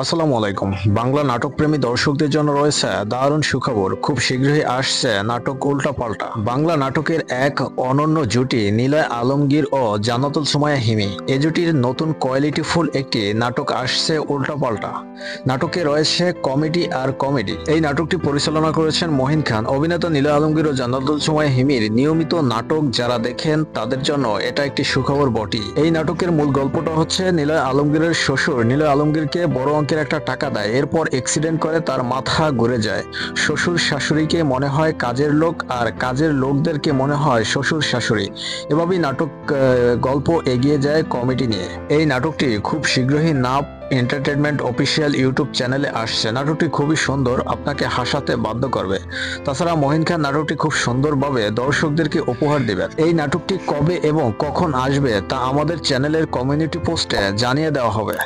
আসসালামু আলাইকুম। বাংলা নাটক প্রেমী দর্শকদের জন্য রয়েছে দারুণ সুখবর। খুব শীঘ্রই আসছে নাটক উল্টাপাল্টা। বাংলা নাটকের এক অনন্য জুটি নিলয় আলমগীর ও জান্নাতুল সুমাইয়া হিমি। এ জুটির নতুন কোয়ালিটিফুল একটি নাটক আসছে উল্টাপাল্টা। নাটকে রয়েছে কমেডি আর কমেডি। এই নাটকটি পরিচালনা করেছেন মহিন খান। অভিনেতা নিলয় আলমগীর ও জান্নাতুল সুমাইয়া হিমির নিয়মিত নাটক যারা দেখেন তাদের জন্য এটা একটি সুখবর বটে। এই নাটকের মূল গল্পটা হচ্ছে নিলয় আলমগীরের শ্বশুর নিলয় আলমগীরকে বড় অঙ্কের একটা টাকা দেয়, এরপর অ্যাক্সিডেন্ট করে তার মাথা ঘুরে যায়। শ্বশুর শাশুড়িকে মনে হয় কাজের লোক আর কাজের লোকদেরকে মনে হয় শ্বশুর শাশুড়ি। এভাবেই নাটক গল্প এগিয়ে যায় কমেডি নিয়ে। এই নাটকটি খুব শীঘ্রই নাপ এন্টারটেনমেন্ট অফিসিয়াল ইউটিউব চ্যানেলে আসছে। নাটকটি খুবই সুন্দর, আপনাকে হাসাতে বাধ্য করবে। তাছাড়া মহিন খান নাটকটি খুব সুন্দরভাবে দর্শকদেরকে উপহার দেবেন। এই নাটকটি কবে এবং কখন আসবে তা আমাদের চ্যানেলের কমিউনিটি পোস্টে জানিয়ে দেওয়া হবে।